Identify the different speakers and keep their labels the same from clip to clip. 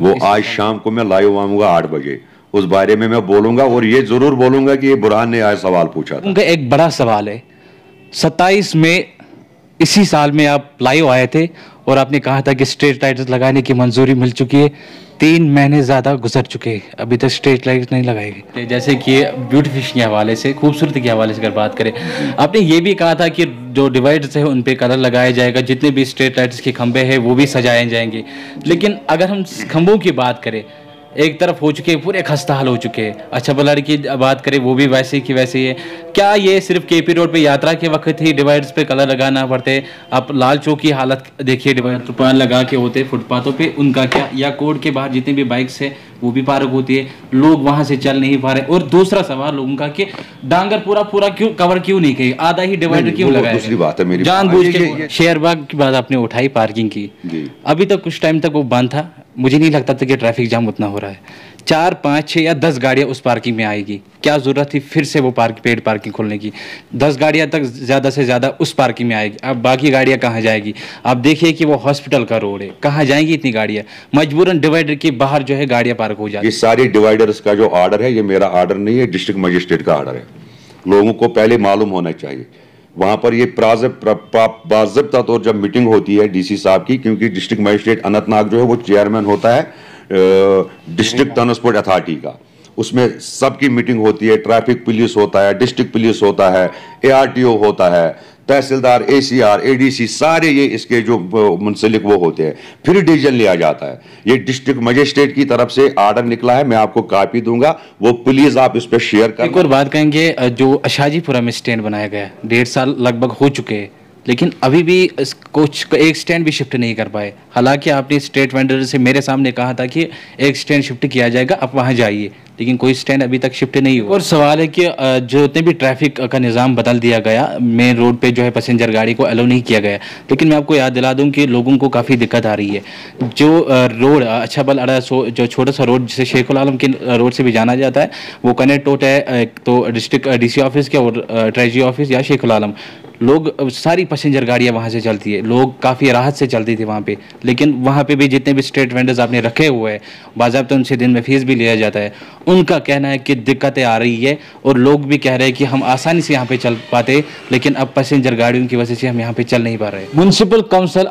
Speaker 1: वो आज शाम को मैं लाइव आऊंगा 8 बजे, उस बारे में मैं बोलूंगा और ये जरूर बोलूंगा कि ये बुरहान ने आज सवाल पूछा था।
Speaker 2: उनका एक बड़ा सवाल है, 27 में इसी साल में आप लाइव आए थे और आपने कहा था कि स्ट्रीट लाइट्स लगाने की मंजूरी मिल चुकी है। 3 महीने ज़्यादा गुजर चुके हैं, अभी तक स्ट्रीट लाइट्स नहीं लगाए गए। जैसे कि ब्यूटिफिकेशन के हवाले से, खूबसूरती के हवाले से अगर बात करें, आपने ये भी कहा था कि जो डिवाइडर्स है उन पे कलर लगाया जाएगा, जितने भी स्ट्रीट लाइट्स के खंभे हैं वो भी सजाए जाएंगे। लेकिन अगर हम खंभों की बात करें, एक तरफ हो चुके पूरे खस्ताहाल हो चुके हैं। अच्छा बलर की बात करें, वो भी वैसे की वैसे ही है। क्या ये सिर्फ केपी रोड पे यात्रा के वक्त ही डिवाइडर्स पे कलर लगाना पड़ते? आप लाल चौक की हालत देखिए, डिवाइडर पर लगा के होते फुटपाथों पे, उनका क्या? या कोर्ट के बाहर जितनी भी बाइक्स है वो भी पार्क होती है, लोग वहां से चल नहीं पा रहे। और दूसरा सवाल लोगों का कि डांगर पूरा क्यों कवर क्यों नहीं किया, आधा ही डिवाइडर क्यों लगाया?
Speaker 1: दूसरी बात है मेरी,
Speaker 2: जानबूझ के। शेरबाग की बात आपने उठाई, पार्किंग की, अभी तक कुछ टाइम तक वो बंद था। मुझे नहीं लगता था कि ट्रैफिक जाम उतना हो रहा है। 4, 5, 6 या 10 गाड़ियां उस पार्किंग में आएगी, क्या जरूरत थी फिर से वो पेड पार्किंग खोलने की? 10 गाड़ियां तक ज़्यादा से ज़्यादा उस पार्किंग में आएगी। अब बाकी गाड़ियां कहाँ जाएगी? आप देखिए कि वो हॉस्पिटल का रोड है, कहाँ जाएंगी इतनी गाड़ियां? मजबूरन डिवाइडर के बाहर जो है गाड़ियां पार्क हो जाती।
Speaker 1: ये सारी डिवाइडर्स का जो ऑर्डर है, ये मेरा ऑर्डर नहीं है, डिस्ट्रिक्ट मजिस्ट्रेट का ऑर्डर है। लोगों को पहले मालूम होना चाहिए। वहां पर ये बाज़ाब्ता तौर जब मीटिंग होती है डीसी साहब की, क्योंकि डिस्ट्रिक्ट मजिस्ट्रेट अनंतनाग जो है वो चेयरमैन होता है डिस्ट्रिक्ट ट्रांसपोर्ट अथॉरिटी का, उसमें सबकी मीटिंग होती है। ट्रैफिक पुलिस होता है, डिस्ट्रिक्ट पुलिस होता है, एआरटीओ होता है, तहसीलदार, एसीआर, एडीसी, सारे ये इसके जो मुंसलिक वो होते हैं। फिर डिसीजन लिया जाता है। ये डिस्ट्रिक्ट मजिस्ट्रेट की तरफ से ऑर्डर निकला है, मैं आपको कॉपी दूंगा, वो प्लीज आप इस पर शेयर करें।
Speaker 2: एक और बात कहेंगे, जो अशाजीपुरा में स्टैंड बनाया गया, 1.5 साल लगभग हो चुके हैं, लेकिन अभी भी कुछ एक स्टैंड भी शिफ्ट नहीं कर पाए। हालांकि आपने स्टेट वेंडर से मेरे सामने कहा था कि एक स्टैंड शिफ्ट किया जाएगा, आप वहां जाइए, लेकिन कोई स्टैंड अभी तक शिफ्ट नहीं हुआ। और सवाल है कि जो जितने भी ट्रैफिक का निज़ाम बदल दिया गया, मेन रोड पे जो है पैसेंजर गाड़ी को अलाउ नहीं किया गया। लेकिन मैं आपको याद दिला दूं कि लोगों को काफ़ी दिक्कत आ रही है। जो रोड अच्छा बल अड़ा जो छोटा सा रोड जिसे शेखुल आलम के रोड से भी जाना जाता है, वो कनेक्ट होता है एक तो डिस्ट्रिक्ट डीसी ऑफिस के और ट्रेजरी ऑफिस या शेखुल आलम। लोग सारी पैसेंजर गाड़ियां वहां से चलती है, लोग काफ़ी राहत से चलती थी वहां पे। लेकिन वहां पे भी जितने भी स्ट्रीट वेंडर्स आपने रखे हुए हैं, बाज़ाब्ता उनसे दिन में फीस भी लिया जाता है। उनका कहना है कि दिक्कतें आ रही है और लोग भी कह रहे हैं कि हम आसानी से यहाँ पे चल पाते, लेकिन अब पैसेंजर गाड़ियों की वजह से हम यहाँ पे चल नहीं पा रहे। म्युनिसिपल काउंसिल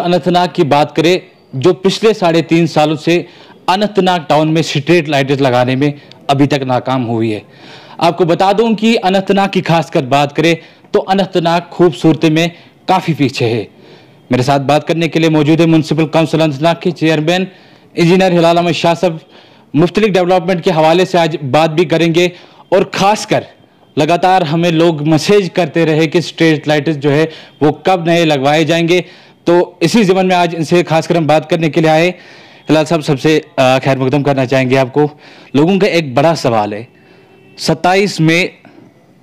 Speaker 2: अनंतनाग की बात करें, जो पिछले 3.5 सालों से अनंतनाग टाउन में स्ट्रीट लाइट्स लगाने में अभी तक नाकाम हुई है। आपको बता दूं कि अनंतनाग की खासकर बात करें तो अनंतनाग खूबसूरती में काफ़ी पीछे है। मेरे साथ बात करने के लिए मौजूद है म्युनिसिपल काउंसिल अनंतनाग के चेयरमैन इंजीनियर हिलाल अहमद शाह साहब। मुख्तलिफ डेवलपमेंट के हवाले से आज बात भी करेंगे और ख़ासकर लगातार हमें लोग मैसेज करते रहे कि स्ट्रीट लाइट्स जो है वो कब नए लगवाए जाएंगे, तो इसी ज़मन में आज इनसे खासकर हम बात करने के लिए आए। हिलाल साहब, सबसे खैर मकदम करना चाहेंगे आपको। लोगों का एक बड़ा सवाल है, 27 में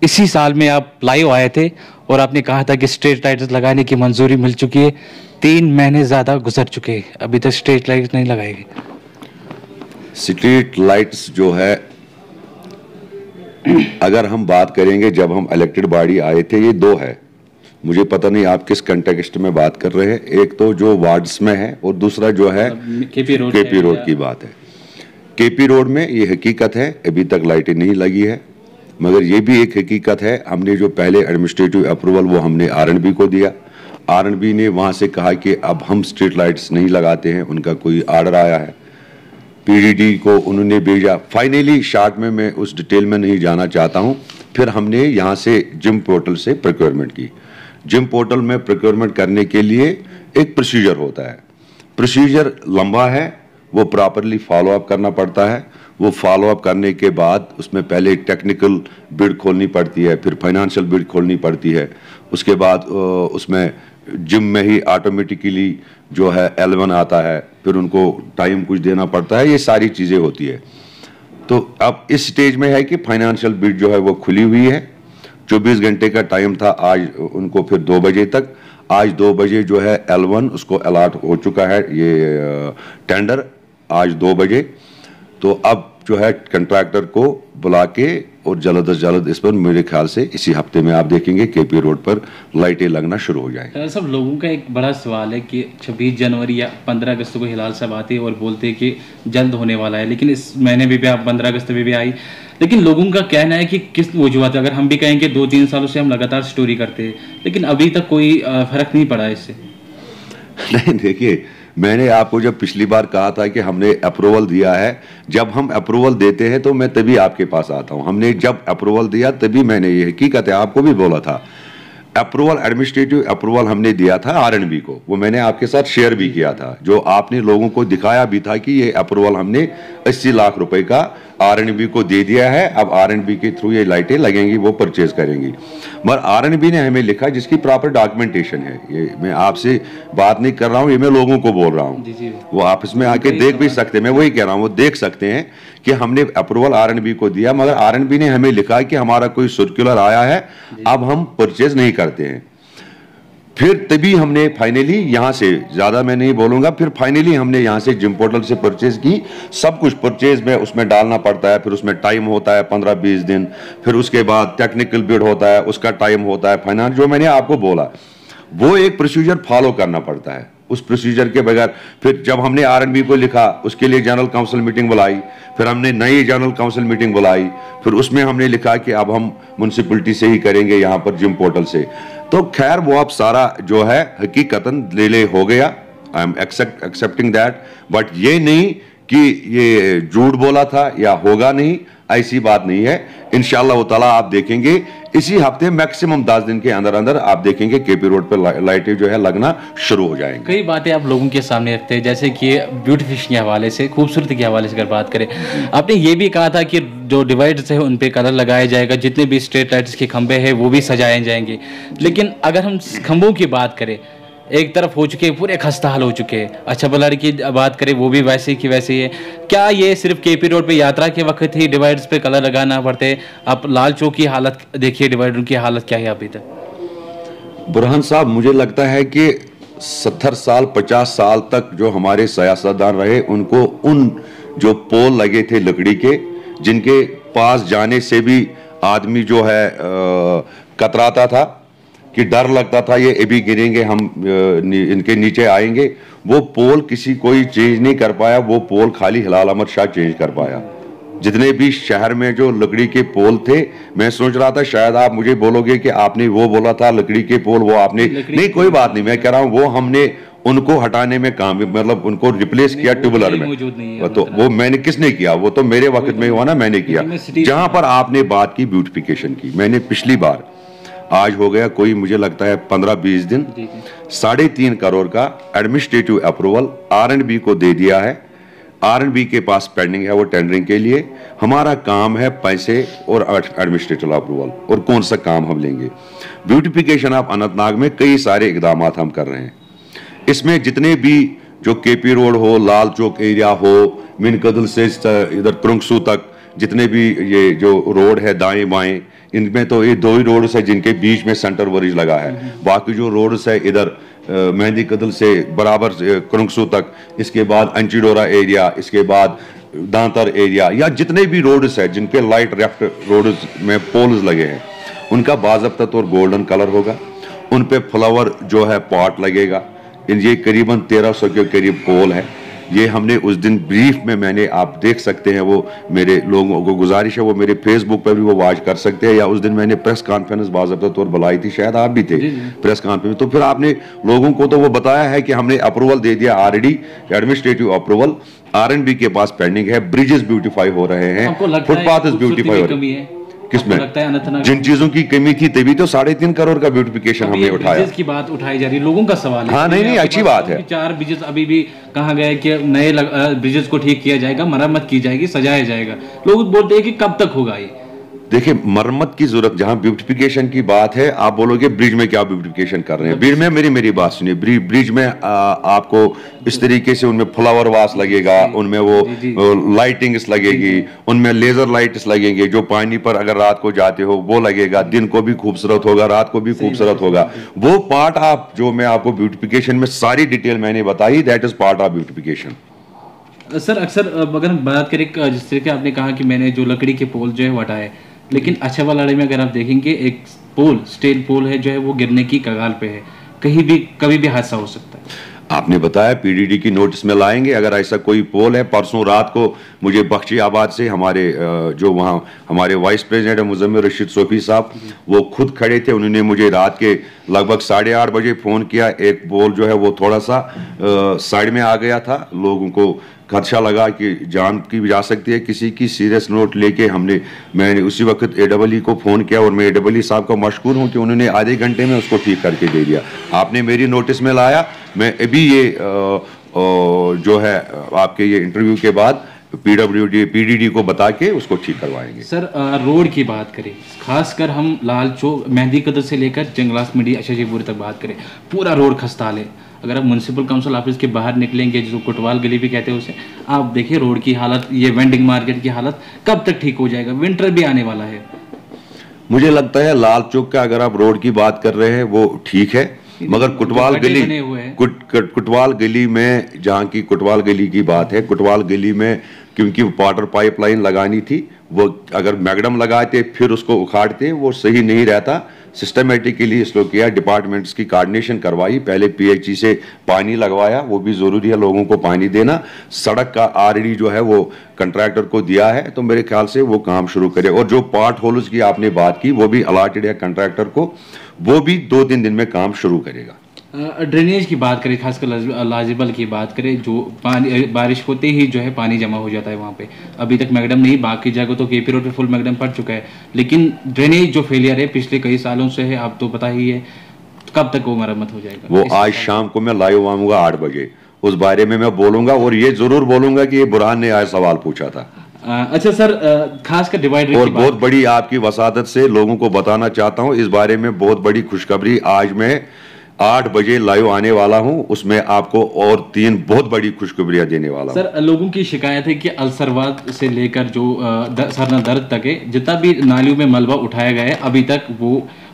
Speaker 2: इसी साल में आप लाइव आए थे और आपने कहा था कि स्ट्रीट लाइट्स लगाने की मंजूरी मिल चुकी है। 3 महीने ज़्यादा गुजर चुके हैं, अभी तक स्ट्रीट लाइट्स नहीं लगाए गए।
Speaker 1: स्ट्रीट लाइट्स जो है, अगर हम बात करेंगे जब हम इलेक्टेड बॉडी आए थे, ये 2 है। मुझे पता नहीं आप किस कंटेक्स्ट में बात कर रहे हैं। एक तो जो वार्ड्स में है और दूसरा जो है केपी रोड की बात है। केपी रोड में ये हकीकत है अभी तक लाइटें नहीं लगी है, मगर ये भी एक हकीकत है, हमने जो पहले एडमिनिस्ट्रेटिव अप्रूवल वो हमने आरएनबी को दिया। आरएनबी ने वहाँ से कहा कि अब हम स्ट्रीट लाइट्स नहीं लगाते हैं, उनका कोई आर्डर आया है। पीडीडी को उन्होंने भेजा। फाइनली शॉर्ट में मैं उस डिटेल में नहीं जाना चाहता हूँ। फिर हमने यहाँ से जिम पोर्टल से प्रोक्योरमेंट की। जिम पोर्टल में प्रोक्योरमेंट करने के लिए एक प्रोसीजर होता है। प्रोसीजर लंबा है, वो प्रॉपरली फॉलो अप करना पड़ता है। वो फॉलो अप करने के बाद उसमें पहले टेक्निकल बिड खोलनी पड़ती है, फिर फाइनेंशियल बिड खोलनी पड़ती है। उसके बाद उसमें जिम में ही ऑटोमेटिकली जो है L1 आता है, फिर उनको टाइम कुछ देना पड़ता है, ये सारी चीज़ें होती है। तो अब इस स्टेज में है कि फाइनेंशियल बिड जो है वो खुली हुई है। 24 घंटे का टाइम था आज उनको, फिर 2 बजे तक। आज 2 बजे जो है L1 उसको अलॉट हो चुका है, ये टेंडर आज 2 बजे। तो अब जो है कंट्रैक्टर को बुला के और जल्द से जल्द इस पर मेरे ख्याल से इसी हफ्ते में आप देखेंगे केपी रोड पर लाइटें लगना शुरू हो जाएंगी।
Speaker 2: सब लोगों का एक बड़ा सवाल है कि 26 जनवरी या 15 अगस्त को हिलाल साहब आते हैं और बोलते हैं कि जल्द होने वाला है, लेकिन इस महीने में भी आप 15 अगस्त में भी आई, लेकिन लोगों का कहना है कि किस वजूहत, अगर हम भी कहेंगे 2-3 सालों से हम लगातार स्टोरी करते हैं, लेकिन अभी तक कोई फर्क नहीं पड़ा इससे।
Speaker 1: नहीं, देखिए, मैंने आपको जब पिछली बार कहा था कि हमने अप्रूवल दिया है, जब हम अप्रूवल देते हैं तो मैं तभी आपके पास आता हूं। हमने जब अप्रूवल दिया तभी मैंने ये हकीकत है आपको भी बोला था। अप्रूवल, एडमिनिस्ट्रेटिव अप्रूवल हमने दिया था आरएनबी को, वो मैंने आपके साथ शेयर भी किया था, जो आपने लोगों को दिखाया भी था कि ये अप्रूवल हमने 80 लाख रुपए का आरएनबी को दे दिया है। अब आरएनबी के थ्रू ये लाइटें लगेंगी, वो परचेज करेंगी। मगर आरएनबी ने हमें लिखा जिसकी प्रॉपर डॉक्यूमेंटेशन है, ये मैं आपसे बात नहीं कर रहा हूँ, ये मैं लोगों को बोल रहा हूँ, वो आपस में आके देख भी सकते हैं, मैं वही कह रहा हूँ, वो देख सकते हैं कि हमने अप्रूवल आरएनबी को दिया, मगर आरएनबी ने हमें लिखा कि हमारा कोई सर्कुलर आया है, अब हम परचेज नहीं करते हैं। फिर तभी हमने फाइनली यहां से, ज्यादा मैं नहीं बोलूंगा, फिर फाइनली हमने यहां से जिम पोर्टल से परचेज की। सब कुछ परचेज में उसमें डालना पड़ता है, फिर उसमें टाइम होता है 15-20 दिन, फिर उसके बाद टेक्निकल बिड होता है, उसका टाइम होता है, फाइनेंस, जो मैंने आपको बोला वो एक प्रोसीजर फॉलो करना पड़ता है। उस प्रोसीजर के बगैर फिर जब हमने आरएनबी को लिखा, उसके लिए जनरल काउंसिल मीटिंग बुलाई, फिर हमने नई जनरल काउंसिल मीटिंग बुलाई, फिर उसमें हमने लिखा कि अब हम म्युनिसिपैलिटी से ही करेंगे यहाँ पर जिम पोर्टल से। तो खैर वो अब सारा जो है हकीकतन ले हो गया, I am accepting that, but ये नहीं कि ये झूठ बोला था या होगा नहीं, ऐसी बात नहीं है। इंशाअल्लाह ताला आप देखेंगे इसी हफ्ते मैक्सिमम 10 दिन के अंदर अंदर आप देखेंगे केपी रोड पर लाइटें जो है लगना शुरू हो जाएंगी।
Speaker 2: कई बातें आप लोगों के सामने रखते हैं, जैसे कि ब्यूटिफिकेशन के हवाले से, खूबसूरती के हवाले से अगर बात करें, आपने ये भी कहा था कि जो डिवाइडर्स है उन पे कलर लगाया जाएगा, जितने भी स्ट्रीट लाइट्स के खंभे हैं वो भी सजाए जाएंगे। लेकिन अगर हम खंभों की बात करें, एक तरफ हो चुके पूरे खस्ता हाल हो चुके हैं, अच्छा बलर की बात करें वो भी वैसे की वैसे ही है। क्या ये सिर्फ केपी रोड पे यात्रा के वक्त ही डिवाइडर्स पे कलर लगाना पड़ते हैं? आप लाल चौक की हालत देखिए, डिवाइडर की हालत क्या है अभी तक?
Speaker 1: बुरहान साहब, मुझे लगता है कि 70 साल 50 साल तक जो हमारे सियासतदान रहे, उनको उन जो पोल लगे थे लकड़ी के, जिनके पास जाने से भी आदमी जो है कतराता था कि डर लगता था ये अभी गिरेंगे, हम इनके नीचे आएंगे, वो पोल किसी कोई चेंज नहीं कर पाया। वो पोल खाली हिलाल अहमद शाह चेंज कर पाया। जितने भी शहर में जो लकड़ी के पोल थे, मैं सोच रहा था शायद आप मुझे बोलोगे कि आपने वो बोला था लकड़ी के पोल, वो आपने नहीं, कोई बात नहीं, मैं कह रहा हूं वो हमने उनको हटाने में काम, मतलब उनको रिप्लेस किया ट्यूबुलर में। तो वो मैंने किसने किया? वो तो मेरे वक्त में हुआ ना, मैंने किया। जहां पर आपने बात की ब्यूटिफिकेशन की, मैंने पिछली बार, आज हो गया कोई मुझे लगता है 15-20 दिन, 3.5 करोड़ का एडमिनिस्ट्रेटिव अप्रूवल आरएनबी को दे दिया है। आरएनबी के पास पेंडिंग है वो टेंडरिंग के लिए। हमारा काम है पैसे और एडमिनिस्ट्रेटिव अप्रूवल, और कौन सा काम हम लेंगे। ब्यूटिफिकेशन ऑफ अनंतनाग में कई सारे इकदाम हम कर रहे हैं। इसमें जितने भी जो केपी रोड हो, लाल चौक एरिया हो, मिनकदल से इधर क्रंकसू तक जितने भी ये जो रोड है दाएं बाएं, इनमें तो ये 2 ही रोड्स है जिनके बीच में सेंटर वरीज लगा है। बाकी जो रोड्स है इधर मेहंदी कदल से बराबर क्रंकसू तक, इसके बाद अंचीडोरा एरिया, इसके बाद दांतर एरिया, या जितने भी रोड्स है जिनके लाइट रेफ्ट रोड्स में पोल्स लगे हैं, उनका बाज़ाब्ता तौर गोल्डन कलर होगा। उन पे फ्लावर जो है पॉट लगेगा। ये करीबन 1300 के करीब पोल है। ये हमने उस दिन ब्रीफ में, मैंने, आप देख सकते हैं, वो मेरे लोगों को गुजारिश है वो मेरे फेसबुक पर भी वो वॉच कर सकते हैं, या उस दिन मैंने प्रेस कॉन्फ्रेंस बाज़ाब्ता तौर बुलाई थी, शायद आप भी थे प्रेस कॉन्फ्रेंस। तो फिर आपने लोगों को तो वो बताया है कि हमने अप्रूवल दे दिया, ऑलरेडी एडमिनिस्ट्रेटिव अप्रूवल आरएनबी के पास पेंडिंग है। ब्रिजेस ब्यूटीफाई हो रहे हैं, फुटपाथ ब्यूटीफाई हो रहे हैं। किसमें जिन चीजों की कमी थी तभी तो 3.5 करोड़ का ब्यूटिफिकेशन हमने उठाया।
Speaker 2: ब्रिजेस की बात उठाई जा रही है, लोगों का सवाल है।
Speaker 1: हाँ, नहीं, अच्छी बात है।
Speaker 2: 4 ब्रिजेस अभी भी कहा गया है कि नए ब्रिजेस को ठीक किया जाएगा, मरम्मत की जाएगी, सजाया जाएगा। लोग बोलते हैं कि कब तक होगा ये?
Speaker 1: देखिए, मरम्मत की जरूरत, जहां ब्यूटिफिकेशन की बात है, आप बोलोगे ब्रिज में क्या ब्यूटिफिकेशन कर रहे हैं। ब्रिज में मेरी बात सुनिए, ब्रिज में आपको इस तरीके से उनमें फ्लावर वास लगेगा, उनमें वो लाइटिंग्स लगेगी, उनमें लेजर लाइट्स लगेंगे, जो पानी पर अगर रात को जाते हो वो लगेगा, दिन को भी खूबसूरत होगा, रात को भी खूबसूरत होगा। वो पार्ट आप, जो मैं आपको ब्यूटिफिकेशन में सारी डिटेल मैंने बताई, that is part of beautification.
Speaker 2: Sir, अक्सर अगर बात करें, जिस तरह के आपने कहा कि मैंने जो लकड़ी के पोल जो है वो हटाए, लेकिन अच्छावालाड़ी में अगर आप देखेंगे एक पोल, स्टेट पोल है जो है वो गिरने की कगार पे है, कहीं भी कभी भी हादसा हो सकता है।
Speaker 1: आपने बताया पीडीडी की नोटिस में लाएंगे अगर ऐसा कोई पोल है। परसों रात को मुझे बख्शी आबाद से हमारे जो वहाँ हमारे वाइस प्रेसिडेंट है मुजम्मिल रशीद सोफी साहब, वो खुद खड़े थे, उन्होंने मुझे रात के लगभग 8:30 बजे फ़ोन किया। एक पोल जो है वो थोड़ा सा साइड में आ गया था, लोगों को खदशा लगा कि जान की जा सकती है किसी की। सीरियस नोट लेके मैंने उसी वक्त AEE को फ़ोन किया और मैं AEE साहब का मशकूर हूँ कि उन्होंने आधे घंटे में उसको ठीक करके दे दिया। आपने मेरी नोटिस में लाया, मैं अभी ये जो है आपके ये इंटरव्यू के बाद PDD को बता के उसको ठीक करवाएंगे।
Speaker 2: सर रोड की बात करें, खासकर हम लाल चौक मेहंदी कदर से लेकर जंगलात मंडी अशाजीपुर तक बात करें, पूरा रोड खस्ताल है। अगर आप म्यूनसिपल काउंसिल ऑफिस के बाहर निकलेंगे, जो कुटवाल गली भी कहते हैं उसे, आप देखिए रोड की हालत, ये वेंडिंग मार्केट की हालत कब तक ठीक हो जाएगा? विंटर भी आने वाला है।
Speaker 1: मुझे लगता है लाल चौक का अगर आप रोड की बात कर रहे हैं वो ठीक है, मगर कुटवाल गली में, जहाँ की कुटवाल गली की बात है, कुटवाल गली में क्योंकि वाटर पाइपलाइन लगानी थी, वो अगर मैगडम लगाते फिर उसको उखाड़ते, वो सही नहीं रहता। सिस्टमेटिकली इसको किया, डिपार्टमेंट्स की कोऑर्डिनेशन करवाई, पहले PHE से पानी लगवाया, वो भी ज़रूरी है लोगों को पानी देना। सड़क का RD जो है वो कंट्रैक्टर को दिया है, तो मेरे ख्याल से वो काम शुरू करे। और जो पार्ट होल्स की आपने बात की वो भी अलॉटेड है कंट्रैक्टर को, वो भी 2-3 दिन में काम शुरू करेगा।
Speaker 2: ड्रेनेज की बात करें, खासकर लाजिबल की बात करें, जो पानी बारिश होते ही जो है पानी जमा हो जाता है वहाँ पे। अभी तक मैगडम नहीं, बाकी जगह तो KP रोड पे फुल मैगडम पड़ चुका है, लेकिन ड्रेनेज जो फेलियर है पिछले कई सालों से है, आप तो पता ही है, कब तक वो मरम्मत हो जाएगा?
Speaker 1: वो आज शाम को मैं लाइव आऊँगा 8 बजे, उस बारे में मैं बोलूँगा और ये ज़रूर बोलूँगा कि ये बुरहान ने आज सवाल पूछा था।
Speaker 2: अच्छा सर, खासकर डिवाइडर
Speaker 1: और बहुत बड़ी आपकी वसादत से लोगों को बताना चाहता हूँ, इस बारे में बहुत बड़ी खुशखबरी, आज मैं 8 बजे लाइव आने वाला हूं, उसमें आपको और 3 बहुत बड़ी खुशखबरियां देने वाला हूं।
Speaker 2: सर लोगों की शिकायत है कि अल्सरवाद से लेकर जो सरना दर्द तक है, जितना भी नालियों में मलबा उठाया गया है अभी तक वो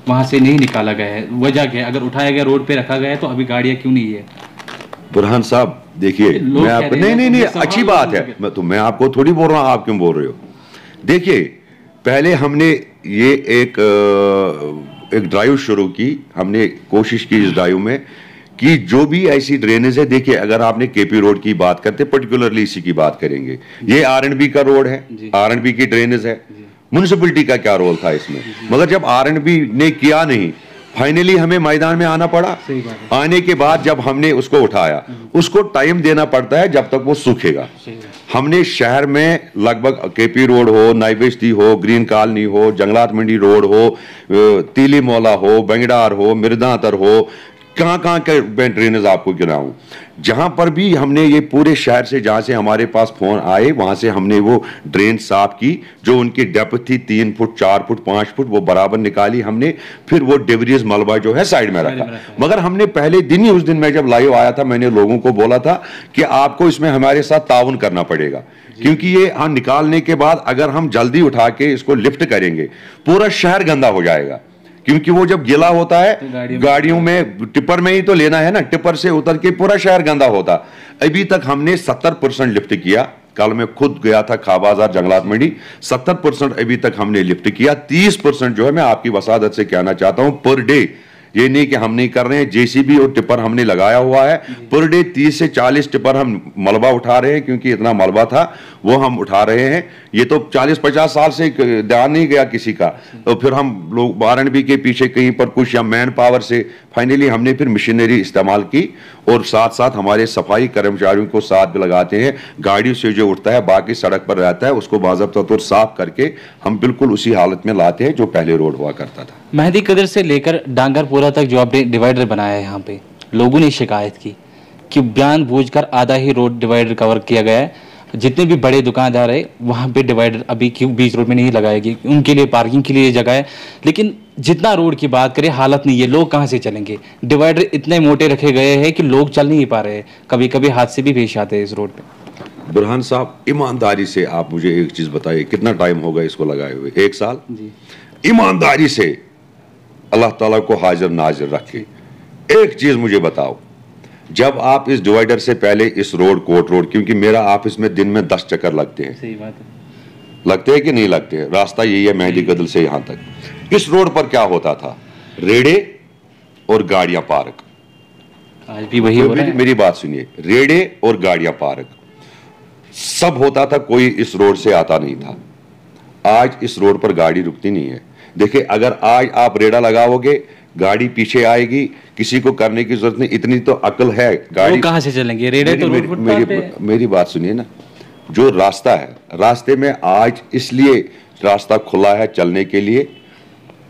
Speaker 2: वहां से नहीं निकाला गया है। वजह क्या है? अगर उठाया गया रोड पे रखा गया है तो अभी गाड़ियां क्यों नहीं है?
Speaker 1: बुरहान साहब देखिए, मैं आपको नहीं अच्छी बात है, तो मैं आपको थोड़ी बोल रहा हूँ, आप क्यों बोल रहे हो? देखिए, पहले हमने ये एक ड्राइव शुरू की, हमने कोशिश की इस ड्राइव में कि जो भी ऐसी ड्रेनेज है, देखिए अगर आपने KP रोड की बात करते, पर्टिकुलरली इसी की बात करेंगे, ये R&B का रोड है, R&B की ड्रेनेज है, म्युनिसिपैलिटी का क्या रोल था इसमें? मगर जब R&B ने किया नहीं, फाइनली हमें मैदान में आना पड़ा। आने के बाद जब हमने उसको उठाया, उसको टाइम देना पड़ता है जब तक वो सूखेगा। हमने शहर में लगभग KP रोड हो, नाइबेस्ती हो, ग्रीन कॉलोनी हो, जंगलात मंडी रोड हो, तीली मौला हो, बंगडार हो, मिर्दातर हो, कहाँ के ड्रेनेज आपको गिनाऊं, जहां पर भी हमने ये पूरे शहर से, जहां से हमारे पास फोन आए वहां से हमने वो ड्रेन साफ की, जो उनकी डेप्थ थी 3 फुट 4 फुट 5 फुट, वो बराबर निकाली हमने, फिर वो डिवरीज मलबा जो है साइड में रखा। मगर हमने पहले दिन ही, उस दिन मैं जब लाइव आया था, मैंने लोगों को बोला था कि आपको इसमें हमारे साथ ताउन करना पड़ेगा, क्योंकि ये हम निकालने के बाद अगर हम जल्दी उठा के इसको लिफ्ट करेंगे पूरा शहर गंदा हो जाएगा, क्योंकि वो जब गीला होता है तो गाड़ियों में, टिपर में ही तो लेना है ना, टिपर से उतर के पूरा शहर गंदा होता। अभी तक हमने 70% लिफ्ट किया, कल मैं खुद गया था खा बाजार जंगलात मंडी, 70% अभी तक हमने लिफ्ट किया। 30% जो है, मैं आपकी वसादत से कहना चाहता हूं, पर डे, ये नहीं कि हम नहीं कर रहे हैं, JCB और टिपर हमने लगाया हुआ है, पर डे 30 से 40 टिपर हम मलबा उठा रहे हैं, क्योंकि इतना मलबा था वो हम उठा रहे हैं। ये तो 40-50 साल से ध्यान नहीं गया किसी का, तो फिर हम लोग R&B के पीछे कहीं पर कुछ, या मैन पावर से फाइनली हमने फिर मशीनरी इस्तेमाल की, और साथ साथ हमारे सफाई कर्मचारियों को साथ भी लगाते हैं। गाड़ियों से जो उठता है बाकी सड़क पर रहता है, उसको बाज़ाब्ता तौर साफ करके हम बिल्कुल उसी हालत में लाते हैं जो पहले रोड हुआ करता था।
Speaker 2: मेहंदी कदर से लेकर डांगरपुरा तक जो आपने डिवाइडर बनाया है, यहाँ पे लोगों ने शिकायत की कि जानबूझकर आधा ही रोड डिवाइडर कवर किया गया है। जितने भी बड़े दुकानदार है वहाँ पे डिवाइडर अभी क्यों बीच रोड में नहीं लगाएगी, उनके लिए पार्किंग के लिए जगह है, लेकिन जितना रोड की बात करें हालत नहीं है, लोग कहाँ से चलेंगे? डिवाइडर इतने मोटे रखे गए हैं कि लोग चल नहीं पा रहे हैं, कभी कभी हादसे भी पेश आते हैं इस रोड पे।
Speaker 1: बुरहान साहब, ईमानदारी से आप मुझे एक चीज बताइए, कितना टाइम होगा इसको लगाए हुए? 1 साल जी। ईमानदारी से अल्लाह ताला को हाजिर नाजिर रखे, एक चीज मुझे बताओ, जब आप इस डिवाइडर से पहले इस रोड, कोट रोड, क्योंकि मेरा ऑफिस में दिन में 10 चक्कर लगते हैं,
Speaker 2: सही बात है,
Speaker 1: लगते हैं कि नहीं लगते हैं? रास्ता यही है मेहंदी कदल से यहाँ तक। इस रोड पर क्या होता था? रेड़े और गाड़ियां पार्क।
Speaker 2: आज भी वही हो रहा है।
Speaker 1: मेरी बात सुनिए, रेड़े और गाड़ियां पार्क सब होता था, कोई इस रोड से आता नहीं था। आज इस रोड पर गाड़ी रुकती नहीं है। देखिए, अगर आज आप रेड़ा लगाओगे, गाड़ी पीछे आएगी, किसी को करने की जरूरत नहीं, इतनी तो अकल है। गाड़ी
Speaker 2: कहां से चलेंगे? रेड़े तो रोड फुटपाथ पे।
Speaker 1: मेरी बात सुनिए ना, जो रास्ता है, रास्ते में आज इसलिए रास्ता खुला है चलने के लिए,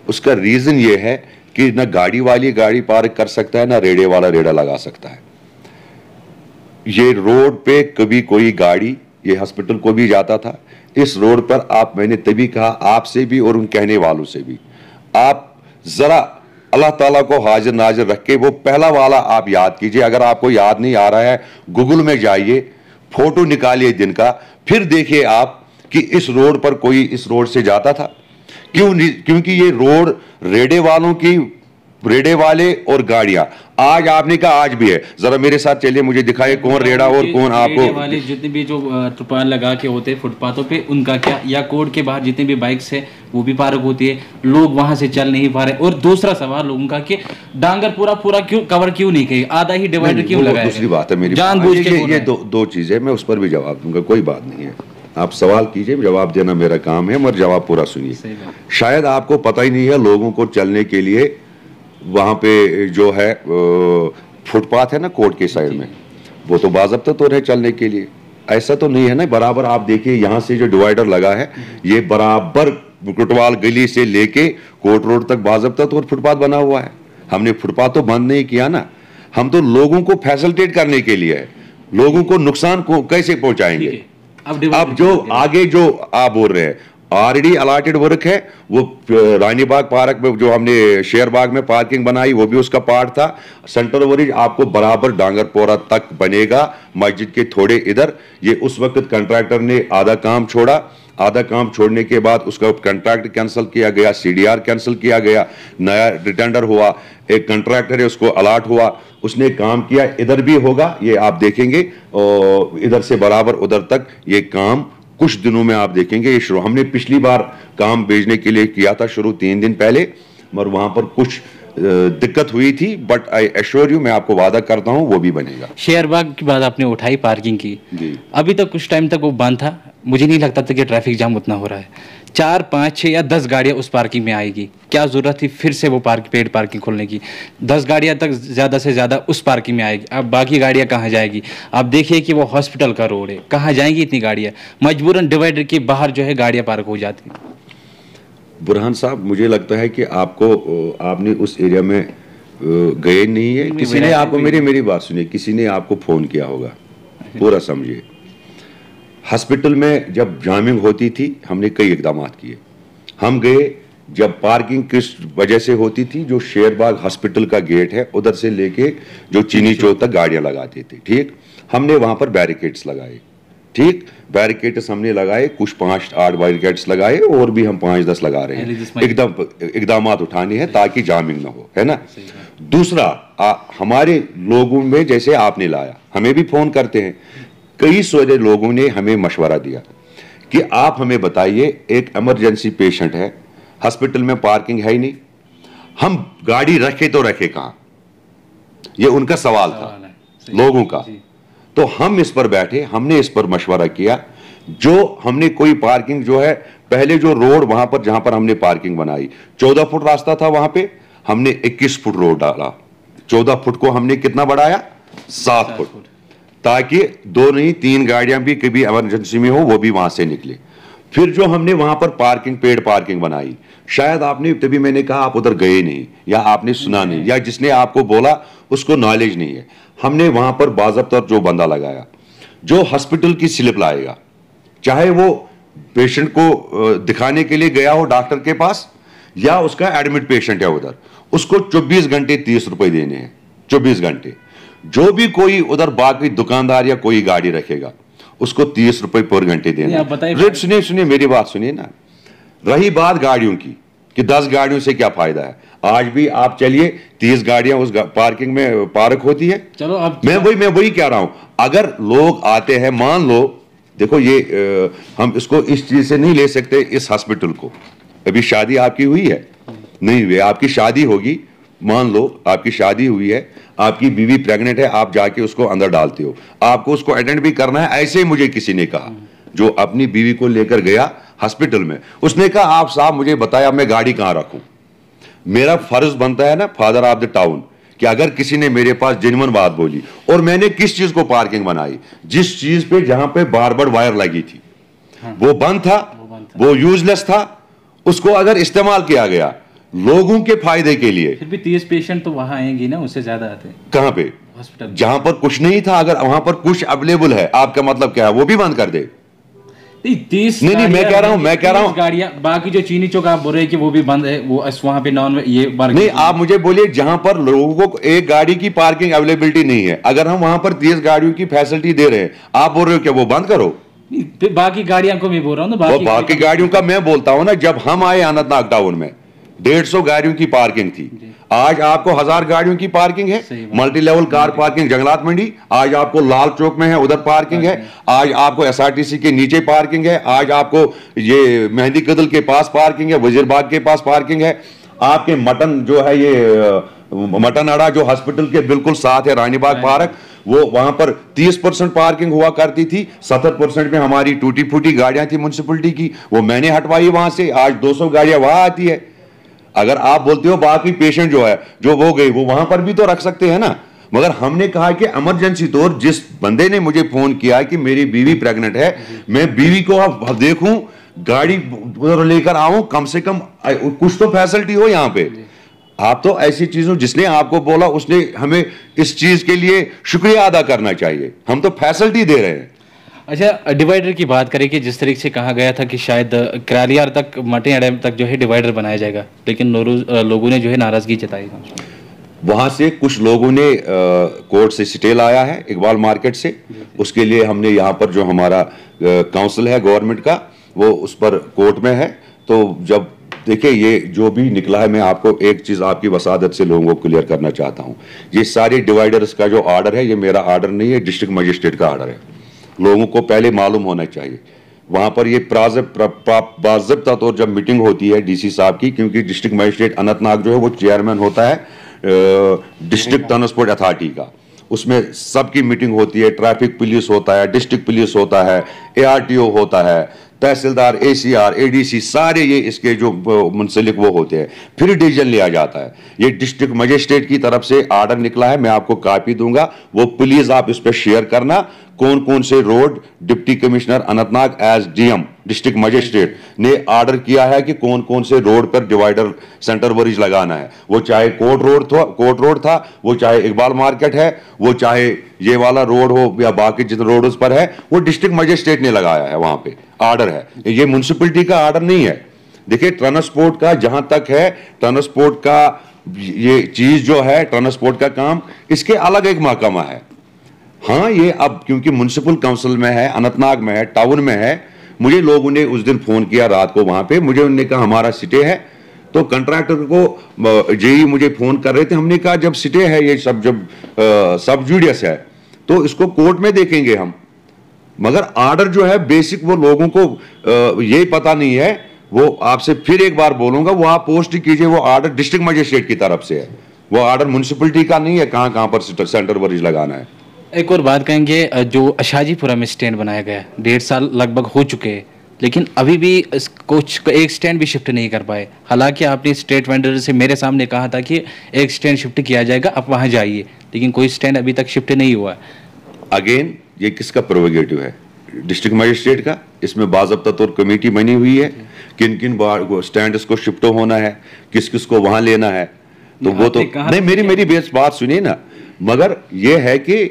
Speaker 1: उसका रीजन ये है कि ना गाड़ी वाली गाड़ी पार्क कर सकता है, ना रेड़े वाला रेड़ा लगा सकता है। ये रोड पे कभी कोई गाड़ी, ये हॉस्पिटल को भी जाता था। इस रोड पर आप, मैंने तभी कहा आपसे भी और उन कहने वालों से भी, आप जरा अल्लाह ताला को हाजिर नाजिर रख के वो पहला वाला आप याद कीजिए। अगर आपको याद नहीं आ रहा है, गूगल में जाइए, फोटो निकालिए दिन का, फिर देखिए आप कि इस रोड पर कोई इस रोड से जाता था क्यों नहीं? क्योंकि ये रोड रेड़े वालों की, रेड़े वाले और गाड़ियां, आज आपने कहा आज भी है। जरा मेरे साथ चलिए, मुझे दिखाइए कौन रेड़ा और कौन आपको।
Speaker 2: रेड़े वाले जितने भी जो त्रिपाल लगा के होते हैं फुटपाथों पे, उनका क्या? या कोर्ट के बाहर जितने भी बाइक्स है वो भी पार्क होती है, लोग वहां से चल नहीं पा रहे। और दूसरा सवाल लोगों का कि डांगर पूरा क्यों कवर क्यों नहीं किया, आधा ही डिवाइडर क्यों लगाया?
Speaker 1: दूसरी बात है मेरी,
Speaker 2: जानबूझ के
Speaker 1: ये दो चीजें, मैं उस पर भी जवाब दूंगा, कोई बात नहीं है। आप सवाल कीजिए, जवाब देना मेरा काम है, मगर जवाब पूरा सुनिए। शायद आपको पता ही नहीं है, लोगों को चलने के लिए वहां पे जो है फुटपाथ है ना कोर्ट के साइड में, वो तो बाज़ाब्ता तो है चलने के लिए, ऐसा तो नहीं है ना। बराबर आप देखिए, यहाँ से जो डिवाइडर लगा है, ये बराबर कुटवाल गली से लेके कोर्ट रोड तक बाज़ाब्ता तो फुटपाथ बना हुआ है। हमने फुटपाथ तो बंद नहीं किया ना, हम तो लोगों को फैसिलिटेट करने के लिए है। लोगों को नुकसान को कैसे पहुंचाएंगे? अब जो आगे जो आप बोल रहे हैं, ऑलरेडी अलॉटेड वर्क है, वो रानी बाग पार्क में जो हमने शेर बाग में पार्किंग बनाई, वो भी उसका पार्ट था। सेंट्रल वरीज आपको बराबर डांगरपोरा तक बनेगा, मस्जिद के थोड़े इधर। ये उस वक्त कंट्रैक्टर ने आधा काम छोड़ा, आधा काम छोड़ने के बाद उसका कंट्रैक्ट कैंसिल किया गया, सीडीआर कैंसिल किया गया, नया रिटेंडर हुआ, एक कंट्रैक्टर है उसको अलॉट हुआ, उसने काम किया। इधर भी होगा, ये आप देखेंगे, और इधर से बराबर उधर तक ये काम कुछ दिनों में आप देखेंगे। ये शुरू हमने पिछली बार काम भेजने के लिए किया था शुरू 3 दिन पहले, मगर वहां पर कुछ दिक्कत हुई थी, बट आई एश्योर यू, मैं आपको वादा करता हूं वो भी बनेगा।
Speaker 2: शेरबाग की बात आपने उठाई, पार्किंग की, अभी तक कुछ टाइम तक वो बंद था। मुझे नहीं लगता था कि ट्रैफिक जाम उतना हो रहा है। 4, 5, 6 या 10 गाड़ियां उस पार्किंग में आएगी, क्या जरूरत थी फिर से वो पेड पार्किंग खोलने की? 10 गाड़ियां तक ज्यादा से ज्यादा उस पार्किंग में आएगी। अब बाकी गाड़ियां कहाँ जाएगी? आप देखिए कि वो हॉस्पिटल का रोड है, कहाँ जाएंगी इतनी गाड़ियां? मजबूरन डिवाइडर के बाहर जो है गाड़ियां पार्क हो जाती।
Speaker 1: बुरहान साहब, मुझे लगता है कि आपने उस एरिया में गए नहीं है, किसी ने आपको, मेरी बात सुनिए, किसी ने आपको फोन किया होगा, पूरा समझिए। हॉस्पिटल में जब जामिंग होती थी, हमने कई इकदाम किए। हम गए, जब पार्किंग किस वजह से होती थी, जो शेरबाग हॉस्पिटल का गेट है उधर से लेके जो चीनी चौक तक गाड़ियां लगाते थे, ठीक, हमने वहां पर बैरिकेड्स लगाए, ठीक, बैरिकेड्स हमने लगाए, कुछ 5-8 बैरिकेड्स लगाए, और भी हम 5-10 लगा रहे हैं। एकदम इकदामात उठाने हैं ताकि जामिंग ना हो, है ना। दूसरा, हमारे लोगों में जैसे आपने लाया, हमें भी फोन करते हैं, कई सारे लोगों ने हमें मशवरा दिया कि आप हमें बताइए, एक इमरजेंसी पेशेंट है, हॉस्पिटल में पार्किंग है ही नहीं, हम गाड़ी रखे तो रखे कहां? ये उनका सवाल था लोगों का। तो हम इस पर बैठे, हमने इस पर मशवरा किया, जो हमने कोई पार्किंग जो है, पहले जो रोड वहां पर जहां पर हमने पार्किंग बनाई, 14 फुट रास्ता था, वहां पे हमने 21 फुट रोड डाला। 14 फुट को हमने कितना बढ़ाया? 7 फुट, ताकि 2 नहीं 3 गाड़ियां भी कभी इमरजेंसी में हो वो भी वहां से निकले। फिर जो हमने वहां पर पार्किंग, पेड पार्किंग बनाई, शायद आपने, तभी मैंने कहा आप उधर गए नहीं, या आपने सुना नहीं, या जिसने आपको बोला उसको नॉलेज नहीं है। हमने वहां पर बाज़ाब्ता जो बंदा लगाया, जो हॉस्पिटल की स्लिप लाएगा, चाहे वो पेशेंट को दिखाने के लिए गया हो डॉक्टर के पास, या उसका एडमिट पेशेंट है उधर, उसको 24 घंटे 30 रुपए देने हैं, 24 घंटे। जो भी कोई उधर बाकी दुकानदार या कोई गाड़ी रखेगा, उसको 30 रुपए पर घंटे देना। रेट सुनिए मेरी बात सुनिए ना। रही बात गाड़ियों की कि 10 गाड़ियों से क्या फायदा है, आज भी आप चलिए 30 गाड़ियां उस पार्किंग में पार्क होती है।
Speaker 2: चलो अब
Speaker 1: मैं वही कह रहा हूं, अगर लोग आते हैं, मान लो देखो ये हम इसको इस चीज से नहीं ले सकते, इस हॉस्पिटल को। अभी शादी आपकी हुई है? नहीं हुई। आपकी शादी होगी, मान लो आपकी शादी हुई है, आपकी बीवी प्रेग्नेंट है, आप जाके उसको अंदर डालते हो, आपको उसको अटेंड भी करना है। ऐसे ही मुझे किसी ने कहा, जो अपनी बीवी को लेकर गया हॉस्पिटल में, उसने कहा आप साहब मुझे बताया मैं गाड़ी कहां रखूं। मेरा फर्ज बनता है ना, फादर ऑफ द टाउन, कि अगर किसी ने मेरे पास जेन्युइन बात बोली, और मैंने किस चीज को पार्किंग बनाई, जिस चीज पे जहां पे बार-बार वायर लगी थी, वो बंद था, वो यूजलेस था, उसको अगर इस्तेमाल किया गया लोगों के फायदे के लिए।
Speaker 2: फिर भी 30 पेशेंट तो वहां आएंगे ना, उससे ज्यादा आते हैं।
Speaker 1: कहां पे? हॉस्पिटल। जहां पर कुछ नहीं था, अगर वहां पर कुछ अवेलेबल है, आपका मतलब क्या है, वो भी बंद कर दे? नहीं, मैं कह रहा हूं
Speaker 2: गाड़ियां, बाकी जो चीनी चौक आप बोल रहे हैं कि वो भी बंद है, वो वहां पे नॉन ये
Speaker 1: नहीं, आप मुझे बोलिए जहां पर लोगों को एक गाड़ी की पार्किंग अवेलेबिलिटी नहीं है, अगर हम वहां पर 30 गाड़ियों की फैसिलिटी दे रहे हैं, आप बोल रहे हो क्या वो बंद करो?
Speaker 2: बाकी गाड़ियां को मैं बोल रहा हूँ ना,
Speaker 1: बाकी गाड़ियों का मैं बोलता हूं ना। जब हम आए अनंतनाग टाउन में 150 गाड़ियों की पार्किंग थी, आज आपको 1000 गाड़ियों की पार्किंग है। मल्टी लेवल कार पार्किंग जंगलात मंडी, आज आपको लाल चौक में है, उधर पार्किंग है। आज आपको एसआरटीसी के नीचे पार्किंग है, आज आपको ये मेहंदी कदल के पास पार्किंग है, वजीरबाग के पास पार्किंग है। आपके मटन जो है, ये मटन अड़ा जो हॉस्पिटल के बिल्कुल साथ है, रानीबाग पार्क, वो वहां पर 30% पार्किंग हुआ करती थी, 70% में हमारी टूटी फूटी गाड़ियां थी म्युनिसिपलिटी की, वो मैंने हटवाई वहां से। आज 200 गाड़ियां वहां आती है। अगर आप बोलते हो बाकी पेशेंट जो है, जो वो गई, वो वहां पर भी तो रख सकते हैं ना। मगर हमने कहा कि इमरजेंसी तौर, जिस बंदे ने मुझे फोन किया कि मेरी बीवी प्रेग्नेंट है, मैं बीवी को अब देखूं, गाड़ी उधर लेकर आऊं, कम से कम कुछ तो फैसिलिटी हो यहां पे। आप तो ऐसी चीजों, जिसने आपको बोला उसने हमें इस चीज के लिए शुक्रिया अदा करना चाहिए। हम तो फैसिलिटी दे रहे हैं।
Speaker 2: अच्छा, डिवाइडर की बात करें कि जिस तरीके से कहा गया था कि शायद करालियार तक, मटिया डैम तक जो है डिवाइडर बनाया जाएगा, लेकिन लोगों ने जो है नाराजगी जताई।
Speaker 1: वहां से कुछ लोगों ने कोर्ट से स्टे लाया है, इकबाल मार्केट से। उसके लिए हमने यहाँ पर जो हमारा काउंसिल है गवर्नमेंट का, वो उस पर कोर्ट में है। तो जब देखिए ये जो भी निकला है, मैं आपको एक चीज आपकी वसादत से लोगों को क्लियर करना चाहता हूँ। ये सारे डिवाइडर्स का जो ऑर्डर है, ये मेरा ऑर्डर नहीं है, डिस्ट्रिक्ट मजिस्ट्रेट का ऑर्डर है। लोगों को पहले मालूम होना चाहिए। वहां पर ये बाज़ाब्ता तौर जब मीटिंग होती है डीसी साहब की, क्योंकि डिस्ट्रिक्ट मजिस्ट्रेट अनंतनाग जो है वो चेयरमैन होता है डिस्ट्रिक्ट ट्रांसपोर्ट अथॉरिटी का, उसमें सबकी मीटिंग होती है। ट्रैफिक पुलिस होता है, डिस्ट्रिक्ट पुलिस होता है, ARTO होता है, तहसीलदार, ACR, ADC, सारे ये इसके जो मुंसलिक वो होते हैं। फिर डिसीजन लिया जाता है। ये डिस्ट्रिक्ट मजिस्ट्रेट की तरफ से ऑर्डर निकला है, मैं आपको कॉपी दूंगा, वो प्लीज आप इस पर शेयर करना। कौन कौन से road deputy commissioner Anantnag as DM district magistrate ने ऑर्डर किया है कि कौन कौन से रोड पर डिवाइडर सेंटर वरीज लगाना है। वो चाहे कोर्ट रोड था, वो चाहे इकबाल मार्केट है, वो चाहे ये वाला रोड हो या बाकी जितने रोड उस पर है, वो डिस्ट्रिक्ट मजिस्ट्रेट ने लगाया है, वहां पे ऑर्डर है। ये म्युनिसिपलिटी का ऑर्डर नहीं है। देखिए ट्रांसपोर्ट का जहां तक है, ट्रांसपोर्ट का ये चीज जो है, ट्रांसपोर्ट का काम, इसके अलग एक महकमा है। हाँ, ये अब क्योंकि म्युनिसिपल काउंसिल में है, अनंतनाग में है, टाउन में है। मुझे लोगों ने उस दिन फोन किया रात को वहां पे, मुझे उन्होंने कहा हमारा स्टे है, तो कंट्रैक्टर को जेई मुझे फोन कर रहे थे। हमने कहा जब स्टे है, ये सब जब सब जुडियस है, तो इसको कोर्ट में देखेंगे हम। मगर ऑर्डर जो है बेसिक, वो लोगों को ये पता नहीं है। वो आपसे फिर एक बार बोलूंगा, वो आप पोस्ट कीजिए, वो ऑर्डर डिस्ट्रिक्ट मजिस्ट्रेट की तरफ से है, वो ऑर्डर म्युनिसिपलिटी का नहीं है कहां कहां पर सेंटर वरीज लगाना है।
Speaker 2: एक और बात कहेंगे, जो अशाजीपुरा में स्टैंड बनाया गया, 1.5 साल लगभग हो चुके हैं, लेकिन अभी भी कुछ एक स्टैंड भी शिफ्ट नहीं कर पाए। हालांकि आपने स्टेट वेंडर से मेरे सामने कहा था कि एक स्टैंड शिफ्ट किया जाएगा, आप वहां जाइए, लेकिन कोई स्टैंड अभी तक शिफ्ट नहीं हुआ।
Speaker 1: अगेन ये किसका प्रोवेगेटिव है? डिस्ट्रिक्ट मजिस्ट्रेट का। इसमें बाज़ाब्ता तौर कमेटी बनी हुई है, किन किन स्टैंड को शिफ्ट होना है, किस किस को वहां लेना है। तो वो तो नहीं, मेरी बेस बात सुनिए ना। मगर ये है कि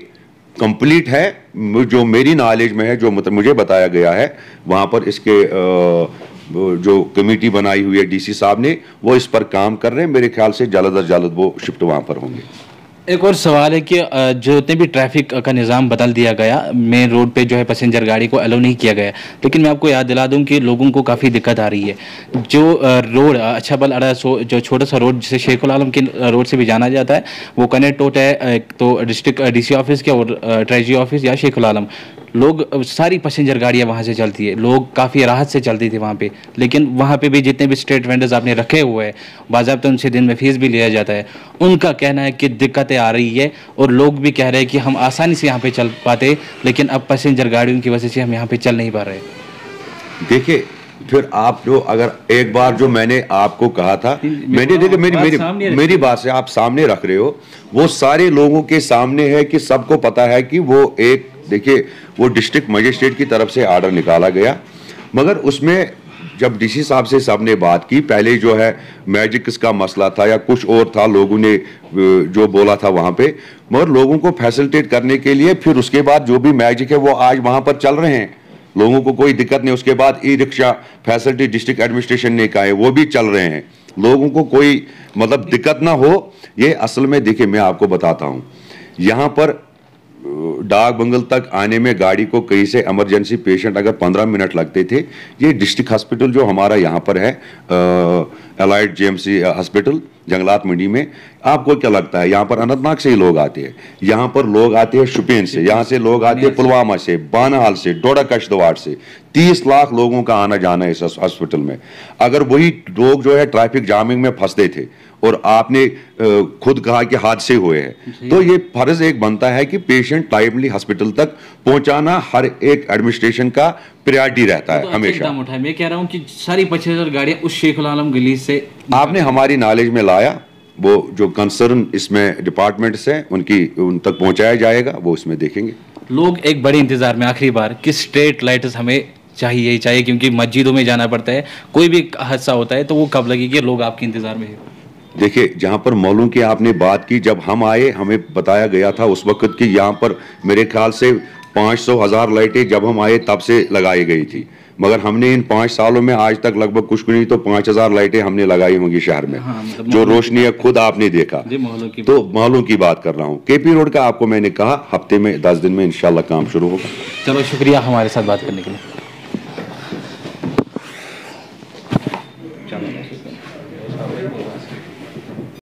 Speaker 1: कंप्लीट है, जो मेरी नॉलेज में है, जो मतलब मुझे बताया गया है, वहां पर इसके जो कमेटी बनाई हुई है डीसी साहब ने, वो इस पर काम कर रहे हैं। मेरे ख्याल से जल्द अज जल्द वो शिफ्ट वहां पर होंगे।
Speaker 2: एक और सवाल है कि जो जितने भी ट्रैफिक का निज़ाम बदल दिया गया, मेन रोड पे जो है पैसेंजर गाड़ी को अलाउ नहीं किया गया, लेकिन मैं आपको याद दिला दूं कि लोगों को काफ़ी दिक्कत आ रही है। जो रोड अच्छाबल अड़ा जो छोटा सा रोड जिसे शेखुल आलम के रोड से भी जाना जाता है, वो कनेक्ट होता है तो डिस्ट्रिक्ट DC ऑफिस के और ट्रेजरी ऑफिस या शेखुल आलम। लोग सारी पैसेंजर गाड़ियाँ वहाँ से चलती है, लोग काफ़ी राहत से चलती थी वहाँ पे। लेकिन वहाँ पे भी जितने भी स्ट्रीट वेंडर्स आपने रखे हुए हैं, बाज़ाब्ता उनसे दिन में फ़ीस भी लिया जाता है, उनका कहना है कि दिक्कतें आ रही है और लोग भी कह रहे हैं कि हम आसानी से यहाँ पे चल पाते, लेकिन अब पैसेंजर गाड़ियों की वजह से हम यहाँ पे चल नहीं पा रहे।
Speaker 1: देखिए, फिर आप जो अगर एक बार जो मैंने आपको कहा था, मैंने देखिए मेरी बात से आप सामने रख रहे हो, वो सारे लोगों के सामने है कि सबको पता है कि वो एक, देखिए वो डिस्ट्रिक्ट मजिस्ट्रेट की तरफ से आर्डर निकाला गया, मगर उसमें जब डीसी साहब से सबने बात की, पहले जो है मैजिक्स का मसला था या कुछ और था, लोगों ने जो बोला था वहाँ पे, मगर लोगों को फैसिलिटेट करने के लिए फिर उसके बाद जो भी मैजिक है वो आज वहाँ पर चल रहे हैं, लोगों को कोई दिक्कत नहीं। उसके बाद e rickshaw facility district administration ने कहा है, वो भी चल रहे हैं, लोगों को कोई मतलब दिक्कत ना हो। ये असल में देखिए मैं आपको बताता हूँ, यहाँ पर डाक बंगल तक आने में गाड़ी को कहीं से इमरजेंसी पेशेंट अगर 15 मिनट लगते थे, ये डिस्ट्रिक्ट हॉस्पिटल जो हमारा यहाँ पर है एलाइड जेएमसी हॉस्पिटल जंगलात मंडी में, आपको क्या लगता है यहाँ पर अनंतनाग से ही लोग आते हैं, यहाँ पर लोग आते हैं शुपियन से, यहाँ से लोग आते हैं पुलवामा से, बानाहाल से, डोडा कश्तवाड़ से, 30 लाख लोगों का आना जाना है इस हॉस्पिटल में। अगर वही लोग जो है ट्रैफिक जामिंग में फंसते थे और आपने खुद कहा कि हादसे हुए हैं, तो ये फर्ज एक बनता है कि पेशेंट टाइमली हॉस्पिटल तक पहुंचाना हर एक एडमिनिस्ट्रेशन का प्रायोरिटी रहता है हमेशा।
Speaker 2: मैं कह रहा हूं कि सारी 25,000 गाड़ियां उस शेखुल आलम गली से
Speaker 1: आपने हमारी नॉलेज में लाया, वो जो कंसर्न इसमें डिपार्टमेंट्स हैं उन तक पहुंचाया जाएगा, वो इसमें देखेंगे।
Speaker 2: लोग एक बड़े इंतजार में आखिरी बार कि स्ट्रीट लाइट्स हमें चाहिए ही चाहिए, क्योंकि मस्जिदों में जाना पड़ता है, कोई भी हादसा होता है तो वो कब लगेगी, लोग आपके इंतजार में है।
Speaker 1: देखिए, जहाँ पर मालूम की आपने बात की, जब हम आए हमें बताया गया था उस वक्त कि यहाँ पर मेरे ख्याल से 500,000 लाइटें जब हम आए तब से लगाई गई थी, मगर हमने इन 5 सालों में आज तक लगभग कुछ नहीं तो 5,000 लाइटें हमने लगाई होंगी शहर में।
Speaker 2: हाँ, मतलब
Speaker 1: जो रोशनी है खुद आपने देखा, तो मोहल्लों की बात कर रहा हूँ। केपी रोड का आपको मैंने कहा हफ्ते में 10 दिन में इंशाल्लाह काम शुरू होगा।
Speaker 2: चलो शुक्रिया हमारे साथ बात करने के लिए।